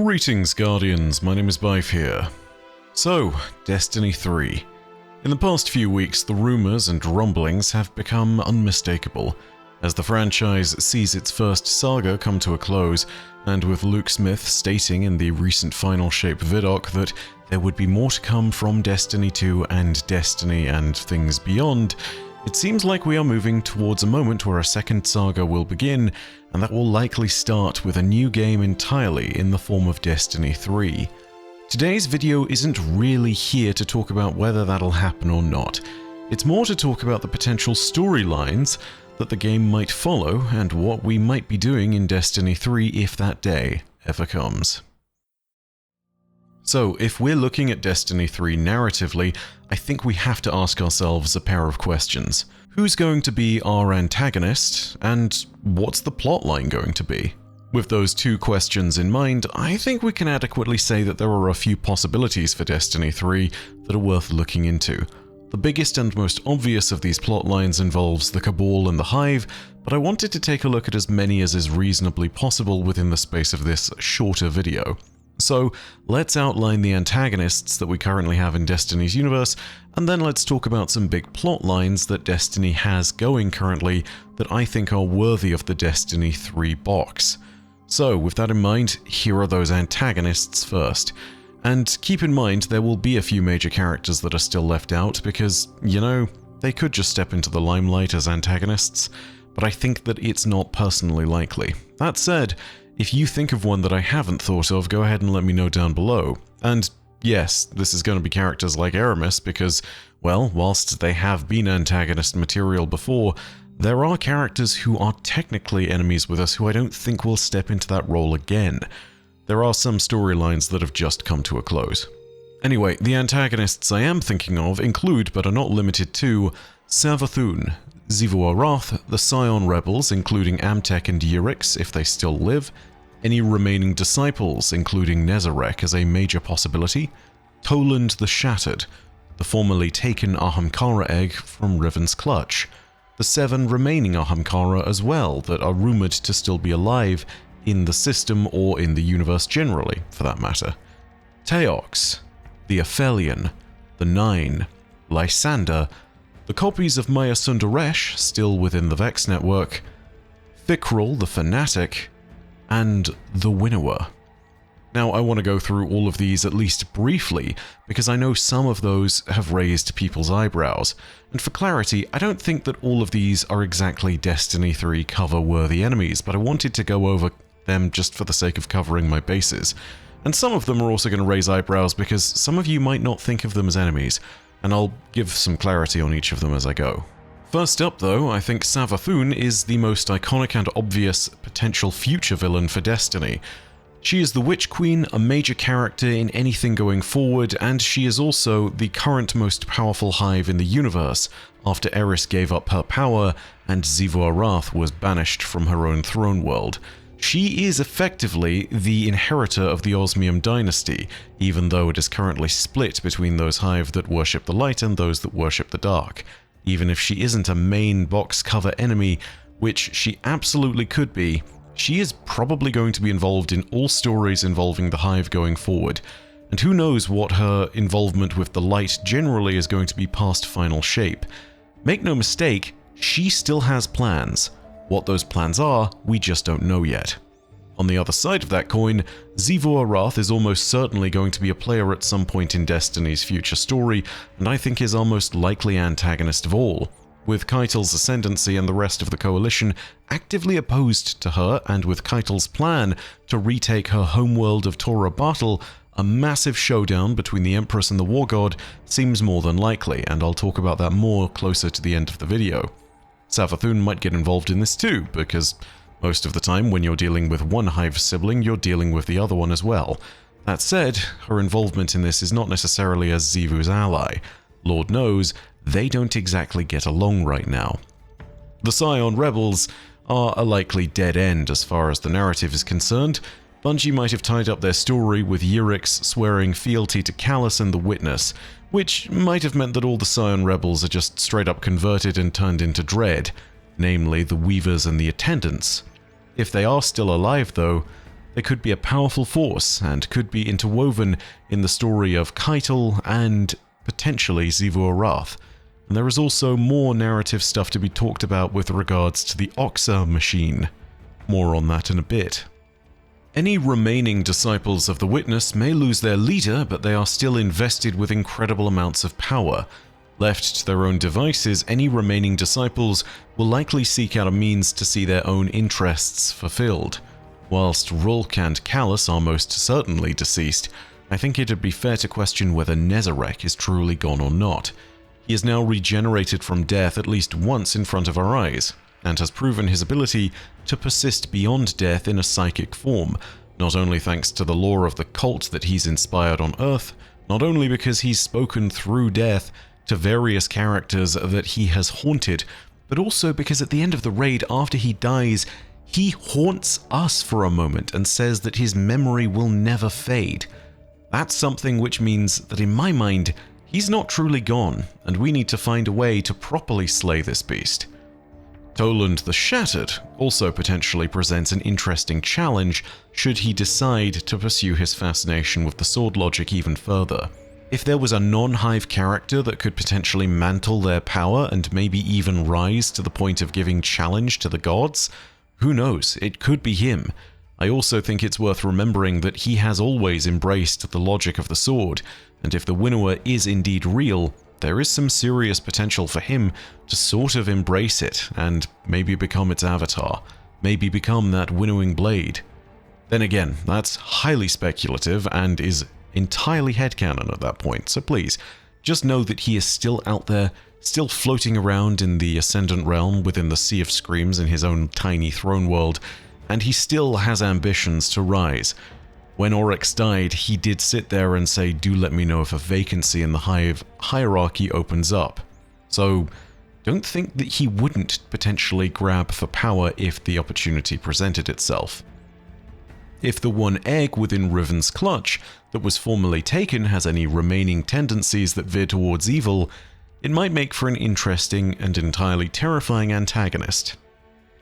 Greetings, Guardians, my name is Bife here. So, Destiny 3. In the past few weeks, the rumours and rumblings have become unmistakable, as the franchise sees its first saga come to a close, and with Luke Smith stating in the recent Final Shape vidoc that there would be more to come from Destiny 2 and Destiny and things beyond, it seems like we are moving towards a moment where a second saga will begin, and that will likely start with a new game entirely in the form of Destiny 3. Today's video isn't really here to talk about whether that'll happen or not. It's more to talk about the potential storylines that the game might follow and what we might be doing in Destiny 3 if that day ever comes. So, if we're looking at Destiny 3 narratively, I think we have to ask ourselves a pair of questions. Who's going to be our antagonist, and what's the plotline going to be? With those two questions in mind, I think we can adequately say that there are a few possibilities for Destiny 3 that are worth looking into. The biggest and most obvious of these plotlines involves the Cabal and the Hive, but I wanted to take a look at as many as is reasonably possible within the space of this shorter video. So, let's outline the antagonists that we currently have in Destiny's universe, and then let's talk about some big plot lines that Destiny has going currently that I think are worthy of the Destiny 3 box. So, with that in mind, here are those antagonists first. And keep in mind, there will be a few major characters that are still left out because, you know, they could just step into the limelight as antagonists, but I think that it's not personally likely. That said, if you think of one that I haven't thought of, go ahead and let me know down below. And yes, this is going to be characters like Eramis because, well, whilst they have been antagonist material before, there are characters who are technically enemies with us who I don't think will step into that role again. There are some storylines that have just come to a close. Anyway, the antagonists I am thinking of include, but are not limited to, Savathûn, Xivu Arath, the Scion Rebels, including Amtek and Yurix, if they still live, any remaining Disciples, including Nezarec as a major possibility, Toland the Shattered, the formerly taken Ahamkara egg from Riven's clutch, the 7 remaining Ahamkara as well that are rumoured to still be alive in the system or in the universe generally, for that matter, Teox, the Aphelion, the 9, Lysander, the copies of Maya Sundaresh still within the Vex network, Fikrul the Fanatic, and the Winnower. Now, I want to go through all of these at least briefly, because I know some of those have raised people's eyebrows, and for clarity, I don't think that all of these are exactly Destiny 3 cover-worthy enemies, but I wanted to go over them just for the sake of covering my bases. And some of them are also going to raise eyebrows because some of you might not think of them as enemies, and I'll give some clarity on each of them as I go. First up though, I think Savathûn is the most iconic and obvious potential future villain for Destiny. She is the Witch Queen, a major character in anything going forward, and she is also the current most powerful Hive in the universe, after Eris gave up her power and Xivu Arath was banished from her own throne world. She is effectively the inheritor of the Osmium dynasty, even though it is currently split between those Hive that worship the light and those that worship the dark. Even if she isn't a main box cover enemy, which she absolutely could be, she is probably going to be involved in all stories involving the Hive going forward. And who knows what her involvement with the light generally is going to be past Final Shape. Make no mistake, she still has plans. What those plans are, we just don't know yet. On the other side of that coin, Xivu Arath is almost certainly going to be a player at some point in Destiny's future story, and I think is our most likely antagonist of all. With Keitel's ascendancy and the rest of the Coalition actively opposed to her, and with Keitel's plan to retake her homeworld of Tora Bartle, a massive showdown between the Empress and the War God seems more than likely, and I'll talk about that more closer to the end of the video. Savathûn might get involved in this too, because most of the time when you're dealing with one Hive sibling, you're dealing with the other one as well. That said, her involvement in this is not necessarily as Xivu's ally. Lord knows, they don't exactly get along right now. The Scion Rebels are a likely dead end as far as the narrative is concerned. Bungie might have tied up their story with Yurix swearing fealty to Callus and the Witness, which might have meant that all the Scion Rebels are just straight up converted and turned into Dread, namely the Weavers and the Attendants. If they are still alive though, They could be a powerful force and could be interwoven in the story of Keitel and potentially Xivu Arath. And there is also more narrative stuff to be talked about with regards to the Oxa machine. More on that in a bit. Any remaining disciples of the Witness may lose their leader, but they are still invested with incredible amounts of power. Left to their own devices, any remaining disciples will likely seek out a means to see their own interests fulfilled. Whilst Rulk and Callus are most certainly deceased, I think it'd be fair to question whether Nezarec is truly gone or not. He is now regenerated from death at least once in front of our eyes, and has proven his ability to persist beyond death in a psychic form, not only thanks to the lore of the cult that he's inspired on Earth, not only because he's spoken through death to various characters that he has haunted, but also because at the end of the raid, after he dies, he haunts us for a moment and says that his memory will never fade. That's something which means that in my mind, he's not truly gone, and we need to find a way to properly slay this beast. Toland the Shattered also potentially presents an interesting challenge should he decide to pursue his fascination with the sword logic even further. If there was a non-Hive character that could potentially mantle their power and maybe even rise to the point of giving challenge to the gods, who knows, it could be him. I also think it's worth remembering that he has always embraced the logic of the sword, and if the Winnower is indeed real, there is some serious potential for him to sort of embrace it and maybe become its avatar, maybe become that winnowing blade. Then again, that's highly speculative and is entirely headcanon at that point, so please, just know that he is still out there, still floating around in the Ascendant Realm within the Sea of Screams in his own tiny throne world, and he still has ambitions to rise. When Oryx died, he did sit there and say, do let me know if a vacancy in the Hive hierarchy opens up. So, don't think that he wouldn't potentially grab for power if the opportunity presented itself. If the one egg within Riven's clutch that was formerly taken has any remaining tendencies that veer towards evil, it might make for an interesting and entirely terrifying antagonist.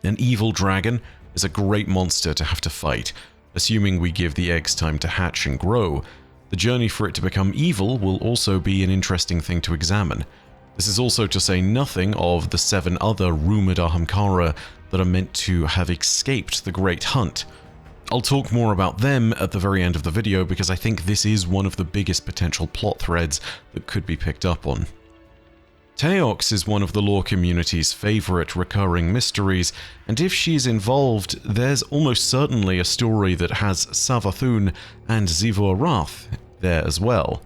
An evil dragon is a great monster to have to fight, assuming we give the eggs time to hatch and grow. The journey for it to become evil will also be an interesting thing to examine. This is also to say nothing of the 7 other rumored Ahamkara that are meant to have escaped the Great Hunt. I'll talk more about them at the very end of the video because I think this is one of the biggest potential plot threads that could be picked up on. Teox is one of the lore community's favorite recurring mysteries, and if she's involved, there's almost certainly a story that has Savathun and Xivu Arath there as well.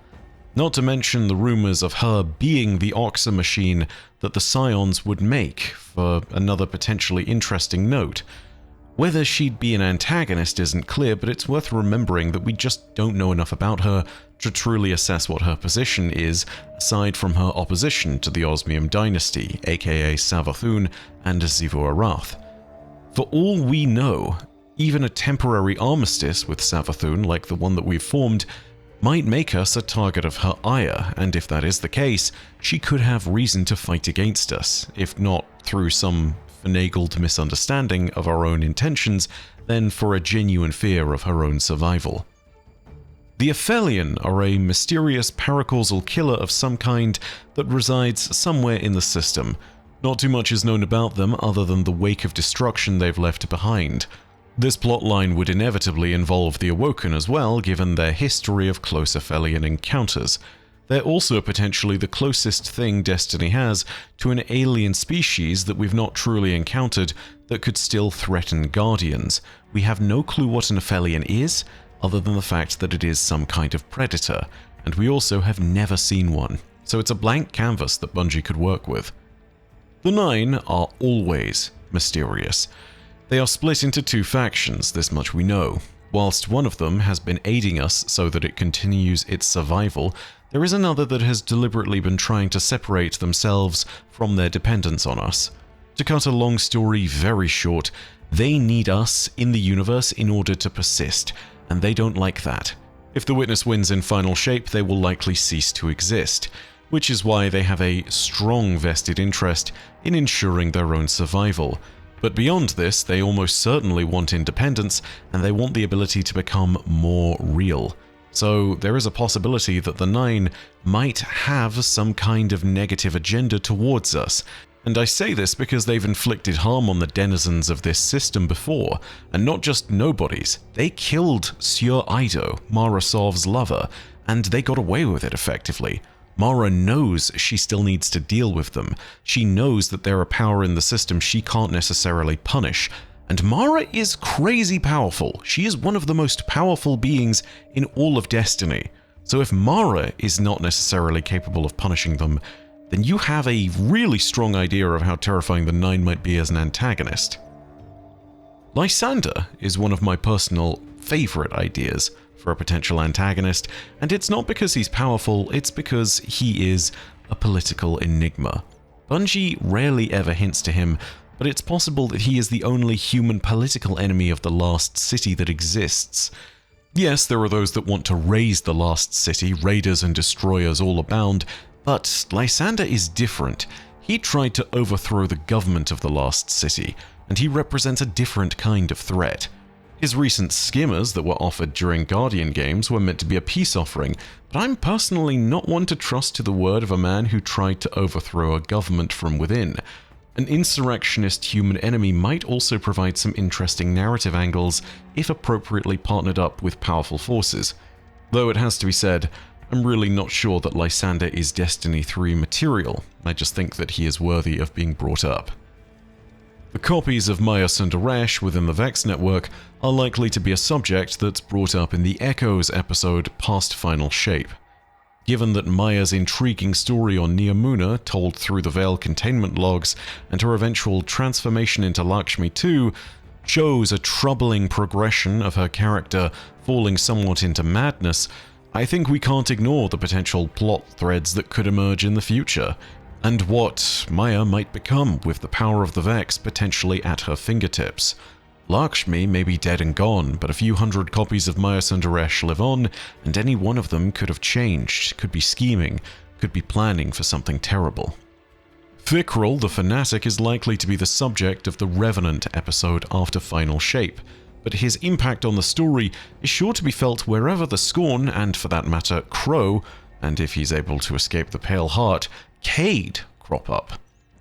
Not to mention the rumors of her being the Oxa machine that the Scions would make for another potentially interesting note. Whether she'd be an antagonist isn't clear, but it's worth remembering that we just don't know enough about her to truly assess what her position is, aside from her opposition to the Osmium dynasty, aka Savathun and Xivu Arath. For all we know, even a temporary armistice with Savathun, like the one that we've formed, might make us a target of her ire, and if that is the case, she could have reason to fight against us, if not through some finagled misunderstanding of our own intentions, then for a genuine fear of her own survival. The Aphelion are a mysterious paracausal killer of some kind that resides somewhere in the system. Not too much is known about them other than the wake of destruction they've left behind. This plotline would inevitably involve the Awoken as well, given their history of close Aphelion encounters. They're also potentially the closest thing Destiny has to an alien species that we've not truly encountered that could still threaten Guardians. We have no clue what an Aphelion is, other than the fact that it is some kind of predator, and we also have never seen one, so it's a blank canvas that Bungie could work with. The Nine are always mysterious. They are split into 2 factions, this much we know. Whilst one of them has been aiding us so that it continues its survival, there is another that has deliberately been trying to separate themselves from their dependence on us. To cut a long story very short, they need us in the universe in order to persist, and they don't like that. If the Witness wins in final shape, they will likely cease to exist, which is why they have a strong vested interest in ensuring their own survival. But beyond this, they almost certainly want independence, and they want the ability to become more real. So there is a possibility that the Nine might have some kind of negative agenda towards us. And I say this because they've inflicted harm on the denizens of this system before, and not just nobodies. They killed Sieur Ido, Mara Sov's lover, and they got away with it effectively. Mara knows she still needs to deal with them. She knows that they're a power in the system she can't necessarily punish. And Mara is crazy powerful. She is one of the most powerful beings in all of Destiny. So if Mara is not necessarily capable of punishing them, then you have a really strong idea of how terrifying the Nine might be as an antagonist. Lysander is one of my personal favorite ideas for a potential antagonist, and it's not because he's powerful, it's because he is a political enigma. Bungie rarely ever hints to him, but it's possible that he is the only human political enemy of the Last City that exists. Yes, there are those that want to raise the Last City, raiders and destroyers all abound, but Lysander is different. He tried to overthrow the government of the Last City, and he represents a different kind of threat. His recent skimmers that were offered during Guardian games were meant to be a peace offering, but I'm personally not one to trust to the word of a man who tried to overthrow a government from within. An insurrectionist human enemy might also provide some interesting narrative angles if appropriately partnered up with powerful forces. Though it has to be said, I'm really not sure that Lysander is Destiny 3 material. I just think that he is worthy of being brought up. The copies of Maya Sundaresh within the Vex network are likely to be a subject that's brought up in the Echoes episode Past Final Shape. Given that Maya's intriguing story on Neomuna, told through the Veil containment logs, and her eventual transformation into Lakshmi 2, shows a troubling progression of her character falling somewhat into madness, I think we can't ignore the potential plot threads that could emerge in the future, and what Maya might become with the power of the Vex potentially at her fingertips. Lakshmi may be dead and gone, but a few hundred copies of Maya Sundaresh live on, and any one of them could have changed, could be scheming, could be planning for something terrible. Fikrul the Fanatic is likely to be the subject of the Revenant episode after Final Shape, but his impact on the story is sure to be felt wherever the Scorn, and for that matter, Crow, and if he's able to escape the Pale Heart, Cayde, crop up.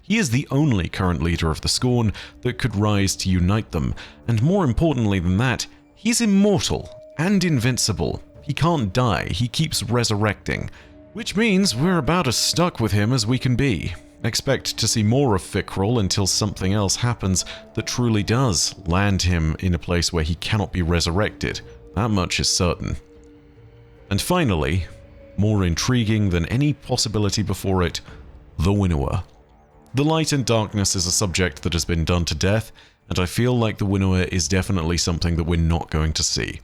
He is the only current leader of the Scorn that could rise to unite them, and more importantly than that, he's immortal and invincible. He can't die, he keeps resurrecting, which means we're about as stuck with him as we can be. Expect to see more of Fikrul until something else happens that truly does land him in a place where he cannot be resurrected. That much is certain. And finally, more intriguing than any possibility before it, the Winnower. The light and darkness is a subject that has been done to death, and I feel like the Winnower is definitely something that we're not going to see.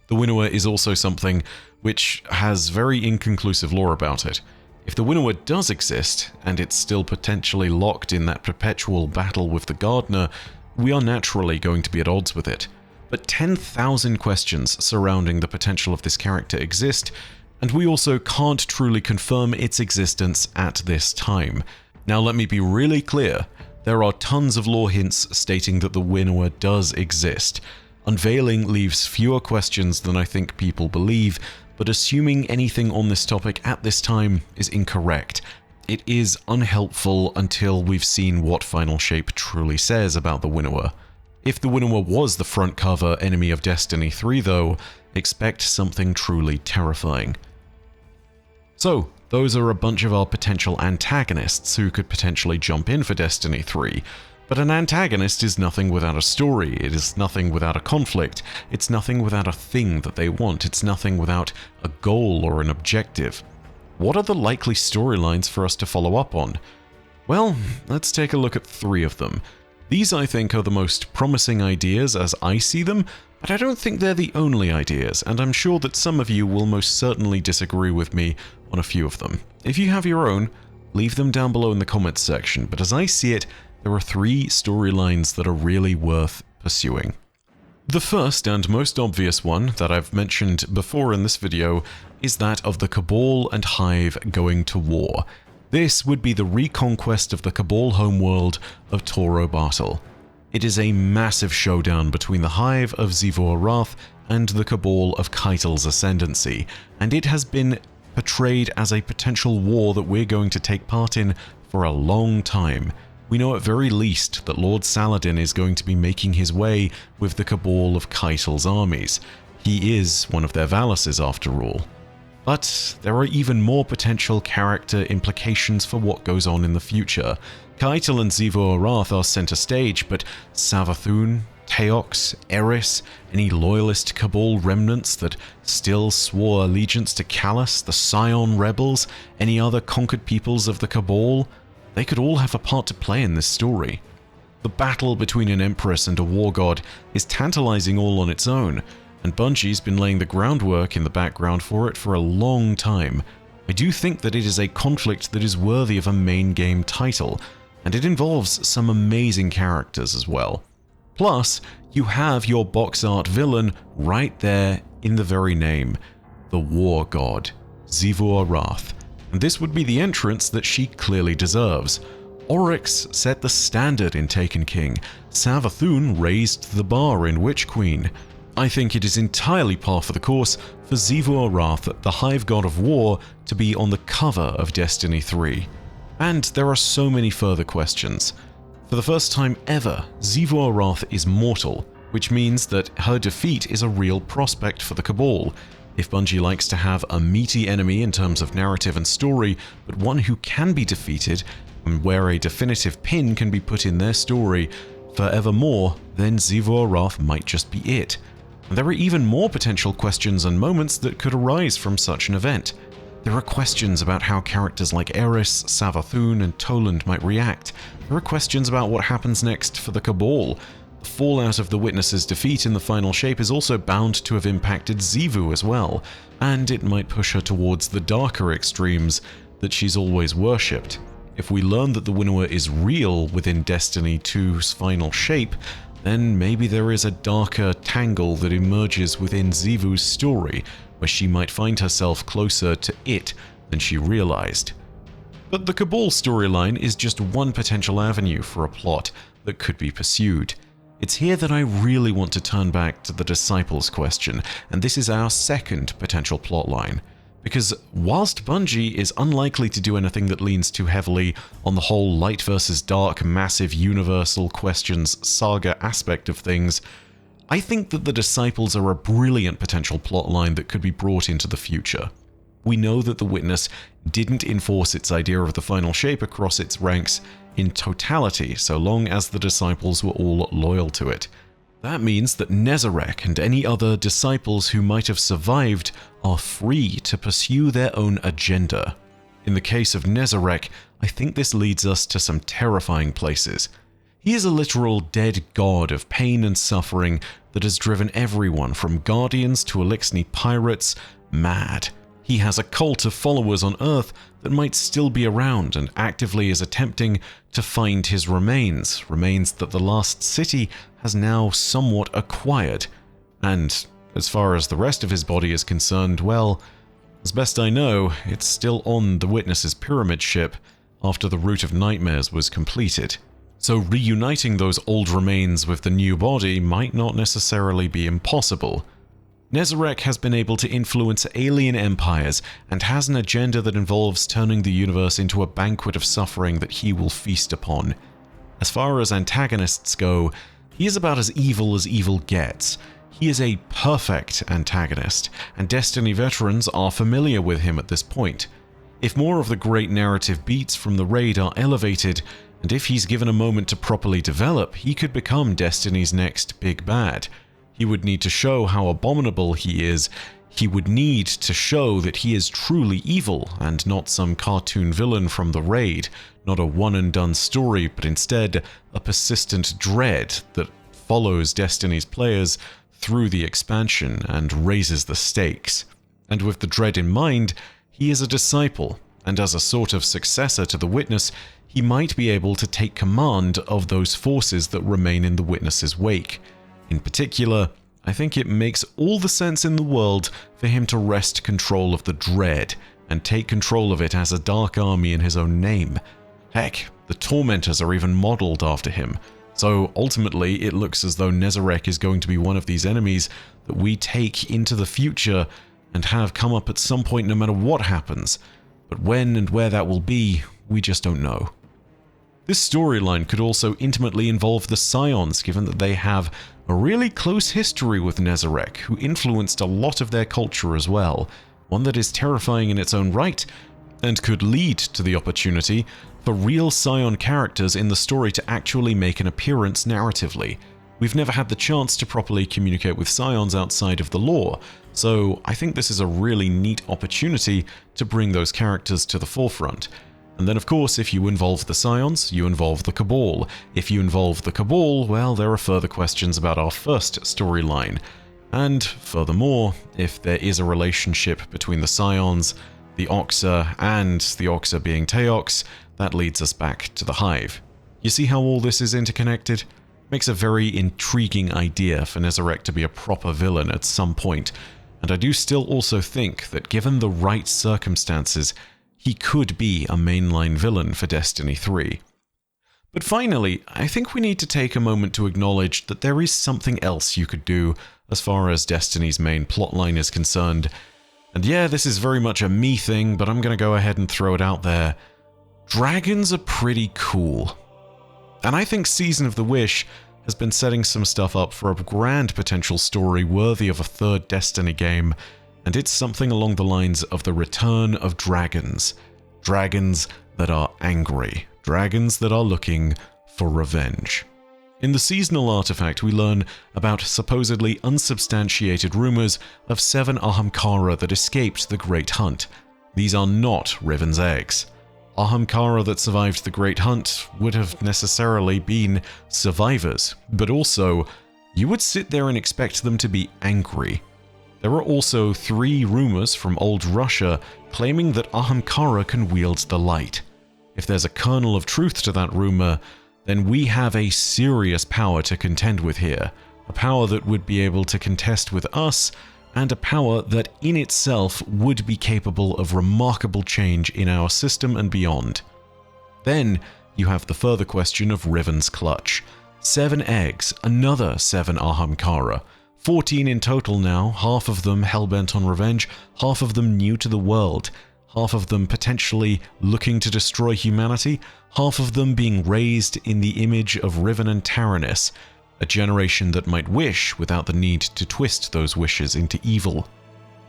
The Winnower is also something which has very inconclusive lore about it. If the Winnower does exist, and it's still potentially locked in that perpetual battle with the Gardener, we are naturally going to be at odds with it. But 10,000 questions surrounding the potential of this character exist, and we also can't truly confirm its existence at this time. Now let me be really clear, there are tons of lore hints stating that the Winnower does exist. Unveiling leaves fewer questions than I think people believe, but assuming anything on this topic at this time is incorrect. It is unhelpful until we've seen what Final Shape truly says about the Winnower. If the Winnower was the front cover enemy of Destiny 3 though, expect something truly terrifying. So, those are a bunch of our potential antagonists who could potentially jump in for Destiny 3. But an antagonist is nothing without a story, it is nothing without a conflict, it's nothing without a thing that they want, it's nothing without a goal or an objective. What are the likely storylines for us to follow up on? Well, let's take a look at 3 of them. These I think are the most promising ideas as I see them, but I don't think they're the only ideas, and I'm sure that some of you will most certainly disagree with me on a few of them. If you have your own, leave them down below in the comments section, but as I see it, there are 3 storylines that are really worth pursuing. The first and most obvious one that I've mentioned before in this video is that of the Cabal and Hive going to war. This would be the reconquest of the Cabal homeworld of Toro Bartle. It is a massive showdown between the Hive of Xivu Arath and the Cabal of Keitel's Ascendancy, and it has been portrayed as a potential war that we're going to take part in for a long time. We know at very least that Lord Saladin is going to be making his way with the Cabal of Keitel's armies. He is one of their Valuses after all. But there are even more potential character implications for what goes on in the future. Keitel and Xivu Arath are center stage, but Savathûn, Teox, Eris, any loyalist Cabal remnants that still swore allegiance to Callus, the Scion rebels, any other conquered peoples of the Cabal, they could all have a part to play in this story. The battle between an Empress and a War God is tantalizing all on its own, and Bungie's been laying the groundwork in the background for it for a long time. I do think that it is a conflict that is worthy of a main game title, and it involves some amazing characters as well. Plus, you have your box art villain right there in the very name, the War God, Xivu Arath, and this would be the entrance that she clearly deserves. Oryx set the standard in Taken King, Savathûn raised the bar in Witch Queen. I think it is entirely par for the course for Xivu Arath, the Hive God of War, to be on the cover of Destiny 3. And there are so many further questions. For the first time ever, Xivu Arath is mortal, which means that her defeat is a real prospect for the Cabal. If Bungie likes to have a meaty enemy in terms of narrative and story, but one who can be defeated, and where a definitive pin can be put in their story forevermore, then Xivu Arath might just be it. And there are even more potential questions and moments that could arise from such an event. There are questions about how characters like Eris, Savathûn, and Toland might react. There are questions about what happens next for the Cabal. The fallout of the Witness's defeat in the final shape is also bound to have impacted Xivu as well, and it might push her towards the darker extremes that she's always worshipped. If we learn that the Winnower is real within Destiny 2's final shape, then maybe there is a darker tangle that emerges within Xivu's story, where she might find herself closer to it than she realized. But the Cabal storyline is just one potential avenue for a plot that could be pursued. It's here that I really want to turn back to the Disciples question, and this is our second potential plotline. Because whilst Bungie is unlikely to do anything that leans too heavily on the whole light versus dark, massive universal questions saga aspect of things, I think that the Disciples are a brilliant potential plotline that could be brought into the future. We know that the Witness didn't enforce its idea of the final shape across its ranks in totality, so long as the Disciples were all loyal to it. That means that Nezarec and any other Disciples who might have survived are free to pursue their own agenda. In the case of Nezarec, I think this leads us to some terrifying places. He is a literal dead god of pain and suffering that has driven everyone from Guardians to Eliksni pirates mad. He has a cult of followers on Earth that might still be around and actively is attempting to find his remains that the Last City has now somewhat acquired. And as far as the rest of his body is concerned, well, as best I know, it's still on the Witness's pyramid ship after the Route of Nightmares was completed. So reuniting those old remains with the new body might not necessarily be impossible. Nezarec has been able to influence alien empires and has an agenda that involves turning the universe into a banquet of suffering that he will feast upon. As far as antagonists go, he is about as evil gets. He is a perfect antagonist, and Destiny veterans are familiar with him at this point. If more of the great narrative beats from the raid are elevated, and if he's given a moment to properly develop, he could become Destiny's next big bad. He would need to show how abominable he is. He would need to show that he is truly evil and not some cartoon villain from the raid, not a one-and-done story, but instead a persistent dread that follows Destiny's players through the expansion and raises the stakes. And with the dread in mind, he is a disciple, and as a sort of successor to the Witness, he might be able to take command of those forces that remain in the Witness's wake. In particular, I think it makes all the sense in the world for him to wrest control of the Dread and take control of it as a dark army in his own name. Heck, the Tormentors are even modeled after him, So ultimately, it looks as though Nezarec is going to be one of these enemies that we take into the future and have come up at some point no matter what happens. But when and where that will be, we just don't know. This storyline could also intimately involve the Scions, given that they have a really close history with Nezarec, who influenced a lot of their culture as well, one that is terrifying in its own right, and could lead to the opportunity for real Scion characters in the story to actually make an appearance narratively. We've never had the chance to properly communicate with Scions outside of the lore, so I think this is a really neat opportunity to bring those characters to the forefront. And then of course, if you involve the Scions, you involve the Cabal. If you involve the Cabal, well, there are further questions about our first storyline. And furthermore, if there is a relationship between the Scions, the Oxa, and the Oxa being Teox, that leads us back to the Hive. You see how all this is interconnected? Makes a very intriguing idea for Nezarec to be a proper villain at some point, and I do still also think that given the right circumstances, he could be a mainline villain for Destiny 3. But finally, I think we need to take a moment to acknowledge that there is something else you could do as far as Destiny's main plotline is concerned. And yeah, this is very much a me thing, but I'm going to go ahead and throw it out there. Dragons are pretty cool. And I think Season of the Wish has been setting some stuff up for a grand potential story worthy of a third Destiny game, and it's something along the lines of the return of dragons. Dragons that are angry. Dragons that are looking for revenge. In the seasonal artifact, we learn about supposedly unsubstantiated rumors of 7 Ahamkara that escaped the Great Hunt. These are not Riven's eggs. Ahamkara that survived the Great Hunt would have necessarily been survivors, but also, you would sit there and expect them to be angry. There are also 3 rumors from old Russia claiming that Ahamkara can wield the light. If there's a kernel of truth to that rumor, then we have a serious power to contend with here, a power that would be able to contest with us, and a power that in itself would be capable of remarkable change in our system and beyond. Then you have the further question of Riven's clutch. 7 eggs, another 7 Ahamkara. 14 in total now, half of them hellbent on revenge, half of them new to the world, half of them potentially looking to destroy humanity, half of them being raised in the image of Riven and Taranis, a generation that might wish without the need to twist those wishes into evil.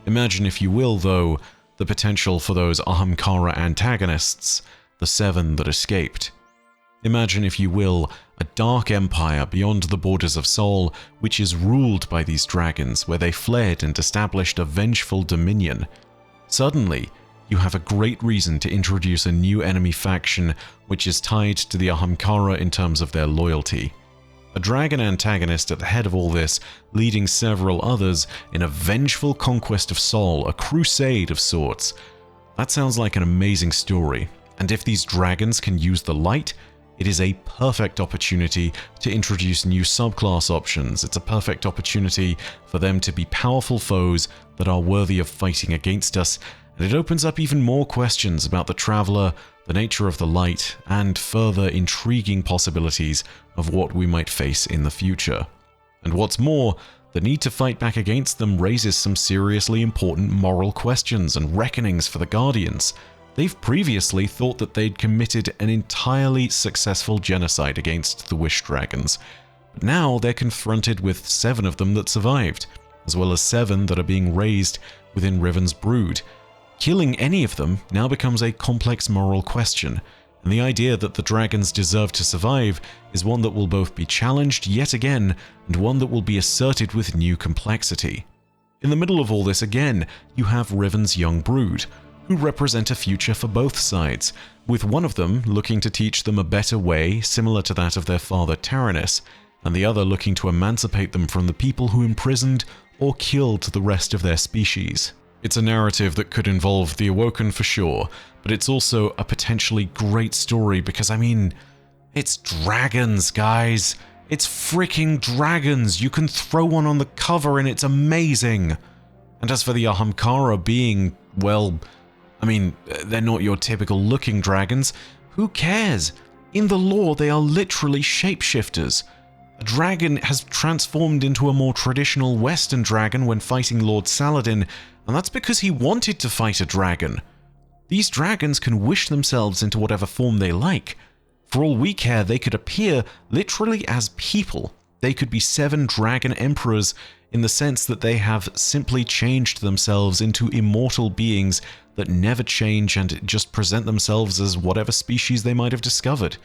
Imagine, if you will, though, the potential for those Ahamkara antagonists, the 7 that escaped. Imagine, if you will, a dark empire beyond the borders of Sol, which is ruled by these dragons, where they fled and established a vengeful dominion. Suddenly, you have a great reason to introduce a new enemy faction which is tied to the Ahamkara in terms of their loyalty. A dragon antagonist at the head of all this, leading several others in a vengeful conquest of Sol, a crusade of sorts. That sounds like an amazing story, and if these dragons can use the light, it is a perfect opportunity to introduce new subclass options. It's a perfect opportunity for them to be powerful foes that are worthy of fighting against us, and it opens up even more questions about the Traveler, the nature of the light, and further intriguing possibilities of what we might face in the future. And what's more, the need to fight back against them raises some seriously important moral questions and reckonings for the Guardians. They've previously thought that they'd committed an entirely successful genocide against the Wish Dragons, but now they're confronted with 7 of them that survived, as well as 7 that are being raised within Riven's brood. Killing any of them now becomes a complex moral question, and the idea that the dragons deserve to survive is one that will both be challenged yet again, and one that will be asserted with new complexity. In the middle of all this again, you have Riven's young brood, who represent a future for both sides, with one of them looking to teach them a better way similar to that of their father Taranis, and the other looking to emancipate them from the people who imprisoned or killed the rest of their species. It's a narrative that could involve the Awoken for sure, but it's also a potentially great story because, I mean, it's dragons, guys. It's freaking dragons. You can throw one on the cover and it's amazing. And as for the Ahamkara being, well, I mean, they're not your typical looking dragons. Who cares? In the lore, they are literally shapeshifters. A dragon has transformed into a more traditional Western dragon when fighting Lord Saladin, and that's because he wanted to fight a dragon. These dragons can wish themselves into whatever form they like. For all we care, they could appear literally as people. They could be 7 dragon emperors in the sense that they have simply changed themselves into immortal beings that never change and just present themselves as whatever species they might have discovered.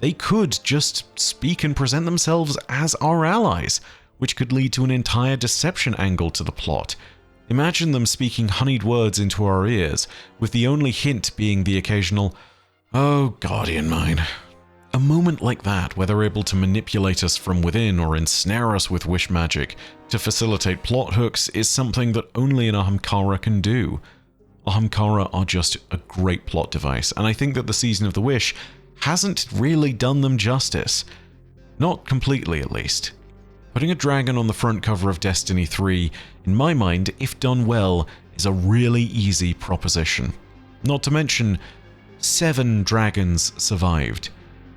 They could just speak and present themselves as our allies, which could lead to an entire deception angle to the plot. Imagine them speaking honeyed words into our ears, with the only hint being the occasional, "Oh, guardian mine." A moment like that, where they're able to manipulate us from within or ensnare us with wish magic to facilitate plot hooks, is something that only an Ahamkara can do. Ahamkara are just a great plot device, and I think that the Season of the Wish hasn't really done them justice. Not completely, at least. Putting a dragon on the front cover of Destiny 3, in my mind, if done well, is a really easy proposition. Not to mention, 7 dragons survived.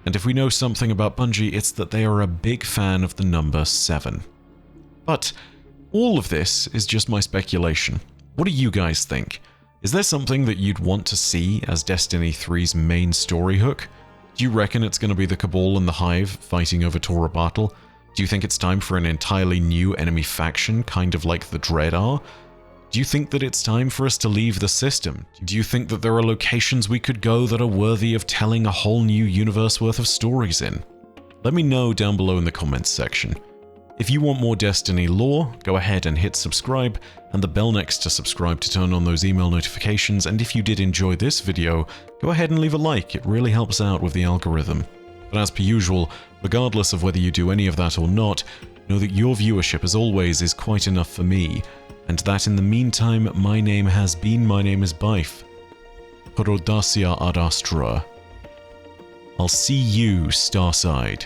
And if we know something about Bungie, it's that they are a big fan of the number 7. But all of this is just my speculation. What do you guys think? Is there something that you'd want to see as Destiny 3's main story hook? Do you reckon it's going to be the Cabal and the Hive fighting over Torobatl? Do you think it's time for an entirely new enemy faction, kind of like the Dread are? Do you think that it's time for us to leave the system? Do you think that there are locations we could go that are worthy of telling a whole new universe worth of stories in? Let me know down below in the comments section. If you want more Destiny lore, go ahead and hit subscribe and the bell next to subscribe to turn on those email notifications, and if you did enjoy this video, go ahead and leave a like, it really helps out with the algorithm. But as per usual, regardless of whether you do any of that or not, know that your viewership as always is quite enough for me, and that in the meantime my name is Byf. Horodacia ad Astra. I'll see you, Starside.